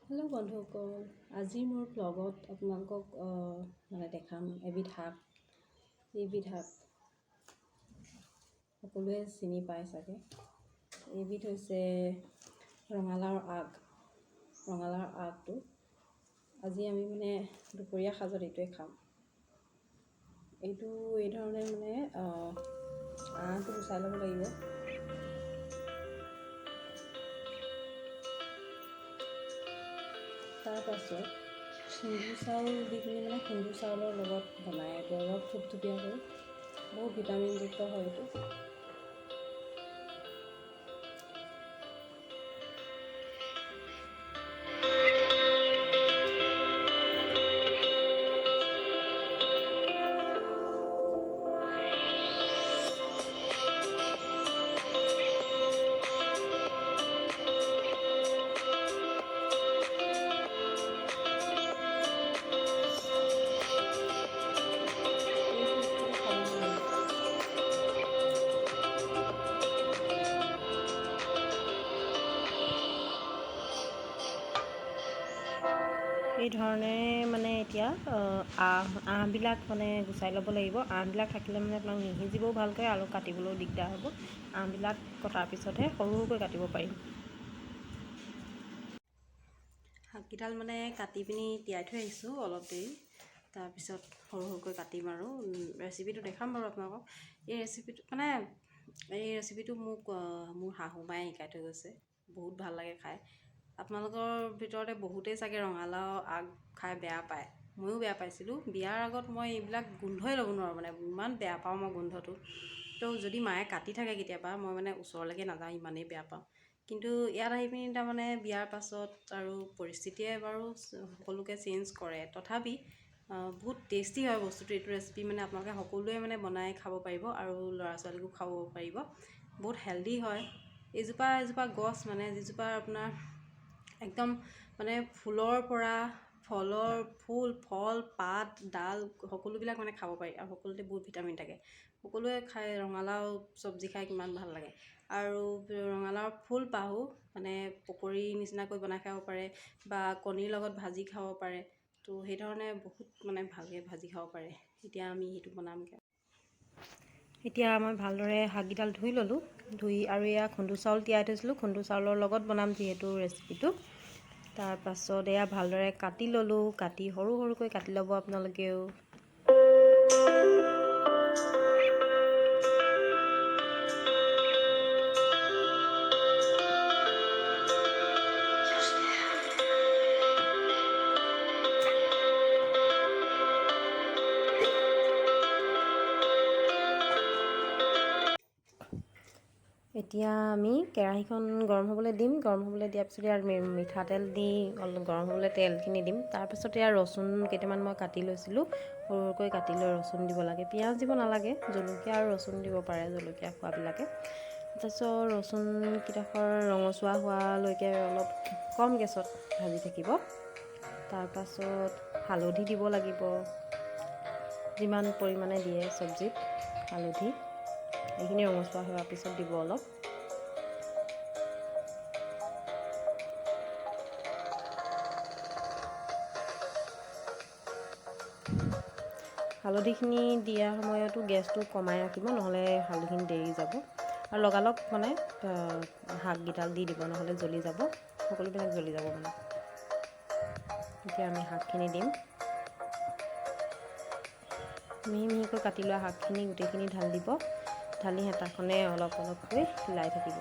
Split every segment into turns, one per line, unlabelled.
Hello' বন্ধুসকল, আজি মোৰ ব্লগত আপোনালোকক দেখাম এবিধ শাক। এইবিধ শাক সকলোৱে চিনি পায় চাগে। এইবিধ হৈছে ৰঙালাওৰ আগ। ৰঙালাওৰ আগটো আজি আমি দুপৰীয়া সাজত এইটোৱে খাম। এইটো এই ধৰণে আহটো গুচাই ল'ব লাগিব। তাৰপাছত খুন্দু চাউল দি পিনি খুন্দু চাউলৰ লগত বনাই এইটো অলপ থুপথুপীয়াকৈ। বহুত ভিটামিনযুক্ত হয় এইটো। এই ধৰণে এতিয়া আহবিলাক গুচাই ল'ব লাগিব। আহবিলাক থাকিলে আপোনাক নিসিজিবও ভালকৈ আৰু কাটিবলৈও দিগদাৰ হ'ব। আহবিলাক কটাৰ পিছতহে সৰু সৰুকৈ কাটিব পাৰিম। শাককেইডাল কাটি পিনি তিয়াই থৈ আহিছোঁ অলপ দেৰি। তাৰপিছত সৰু সৰুকৈ কাটিম আৰু ৰেচিপিটো দেখাম বাৰু আপোনালোকক। এই ৰেচিপিটো মোক মোৰ শাহুমায়ে শিকাই থৈ গৈছে। বহুত ভাল লাগে খাই। আপোনালোকৰ ভিতৰতে বহুতেই চাগে ৰঙালাও আগ খাই বেয়া পায়। ময়ো বেয়া পাইছিলোঁ। বিয়াৰ আগত মই এইবিলাক গোন্ধই ল'ব নোৱাৰোঁ, ইমান বেয়া পাওঁ মই গোন্ধটো। তো যদি মায়ে কাটি থাকে কেতিয়াবা মই ওচৰলৈকে নাযাওঁ, ইমানেই বেয়া পাওঁ। কিন্তু ইয়াত আহি পিনি বিয়াৰ পাছত আৰু পৰিস্থিতিয়ে বাৰু সকলোকে চেঞ্জ কৰে। তথাপি বহুত টেষ্টি হয় বস্তুটো। এইটো ৰেচিপি আপোনালোকে সকলোৱে বনাই খাব পাৰিব আৰু ল'ৰা ছোৱালীকো খুৱাব পাৰিব। বহুত হেল্ডি হয়। এজোপা গছ যিজোপা আপোনাৰ একদম ফুলৰ পৰা ফুল, ফল, পাত, ডাল সকলোবিলাক খাব পাৰি আৰু সকলোতে বহুত ভিটামিন থাকে। সকলোৱে খাই ৰঙালাও চব্জি খাই কিমান ভাল লাগে। আৰু ৰঙালাওৰ ফুলপাহো পকৰি নিচিনাকৈ বনাই খাব পাৰে বা কণীৰ লগত ভাজি খাব পাৰে। তো সেইধৰণে বহুত ভালকৈ ভাজি খাব পাৰে। এতিয়া আমি সেইটো বনামগৈ। এতিয়া মই ভালদৰে শাককেইডাল ধুই ল'লোঁ। আৰু এয়া খুন্দু চাউল তিয়াই থৈছিলোঁ। খুন্দু চাউলৰ লগত বনাম যিহেতু ৰেচিপিটো। তাৰপাছত এয়া ভালদৰে কাটি ল'লোঁ। কাটি সৰু সৰুকৈ কাটি ল'ব আপোনালোকেও। এতিয়া আমি কেৰাহীখন গৰম হ'বলৈ দিম। গৰম হ'বলৈ দিয়াৰ পিছত ইয়াত মিঠাতেল দি অলপ গৰম হ'বলৈ তেলখিনি দিম। তাৰপিছত এয়া ৰচুন কেইটামান মই কাটি লৈছিলোঁ। সৰু সৰুকৈ কাটি লৈ ৰচুন দিব লাগে। পিঁয়াজ দিব নালাগে। জলকীয়া আৰু ৰচুন দিব পাৰে, জলকীয়া খোৱাবিলাকে। তাৰপিছত ৰচুনকেইডোখৰ ৰঙচুৱা হোৱালৈকে অলপ কম গেছত ভাজি থাকিব। তাৰপাছত হালধি দিব লাগিব, যিমান পৰিমাণে দিয়ে চব্জিত হালধি। এইখিনি ৰঙচুৱা হোৱাৰ পিছত দিব অলপ। হালধিখিনি দিয়াৰ সময়তো গেছটো কমাই ৰাখিব, নহ'লে হালধিখিনি দেই যাব। আৰু লগালগ শাককেইডাল দি দিব, নহ'লে জ্বলি যাব। সকলোবিলাক জ্বলি যাব এতিয়া আমি শাকখিনি দিম। মিহি মিহিকৈ কাটি লোৱা শাকখিনি গোটেইখিনি ঢালি দিব। ঢালি হেতাখনে অলপ অলপকৈ হিলাই থাকিব।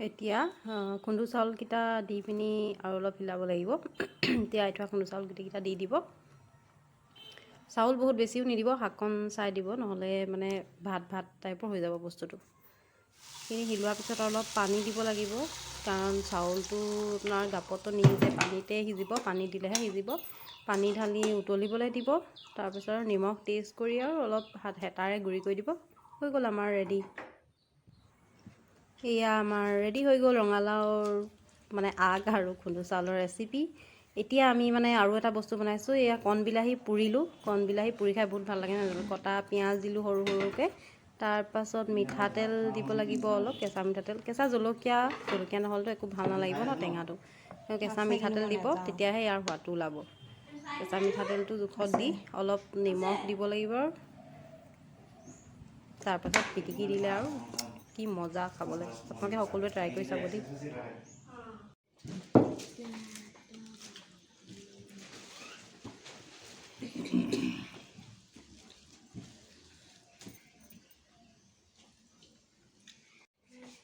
এতিয়া খুন্দু চাউলকেইটা দি পিনি আৰু অলপ হিলাব লাগিব। তিয়াই থোৱা খুন্দু চাউল গোটেইকেইটা দি দিব। চাউল বহুত বেছিও নিদিব, শাককণ চাই দিব, নহ'লে মানে ভাত টাইপৰ হৈ যাব বস্তুটো। সেইখিনি সিলোৱাৰ পিছত অলপ পানী দিব লাগিব, কাৰণ চাউলটো আপোনাৰ গাপতো নিসিজে, পানীতে সিজিব। পানী দিলেহে সিজিব। পানী ঢালি উতলিবলৈ দিব। তাৰপিছত নিমখ টেষ্ট কৰি আৰু অলপ হেতাৰে গুড়ি কৰি দিব। হৈ গ'ল আমাৰ ৰেডি। এয়া আমাৰ ৰেডি হৈ গ'ল ৰঙালাওৰ মানে আগ আৰু খুন্দু চাউলৰ ৰেচিপি। এতিয়া আমি মানে আৰু এটা বস্তু বনাইছোঁ। এয়া কণ বিলাহী পুৰিলোঁ। কণ বিলাহী পুৰি খাই বহুত ভাল লাগে নাজানো। কটা পিঁয়াজ দিলোঁ সৰু সৰুকৈ। তাৰপাছত মিঠাতেল দিব লাগিব অলপ, কেঁচা মিঠাতেল। কেঁচা জলকীয়া নহ'লেতো একো ভাল নালাগিব ন টেঙাটো। কেঁচা মিঠাতেল দিব, তেতিয়াহে ইয়াৰ সোৱাদটো ওলাব। কেঁচা মিঠাতেলটো জোখত দি অলপ নিমখ দিব লাগিব। তাৰপাছত পিটিকি দিলে আৰু কি মজা খাবলৈ। আপোনালোকে সকলোৱে ট্ৰাই কৰি চাব দেই।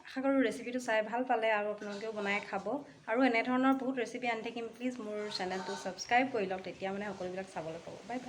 আশা কৰোঁ ৰেচিপিটো চাই ভাল পালে আৰু আপোনালোকেও বনাই খাব। আৰু এনেধৰণৰ বহুত ৰেচিপি আনি থাকিম। প্লিজ মোৰ চেনেলটো ছাবস্ক্ৰাইব কৰি লওক, তেতিয়া মানে সকলোবিলাক চাবলৈ পাব। Bye bye.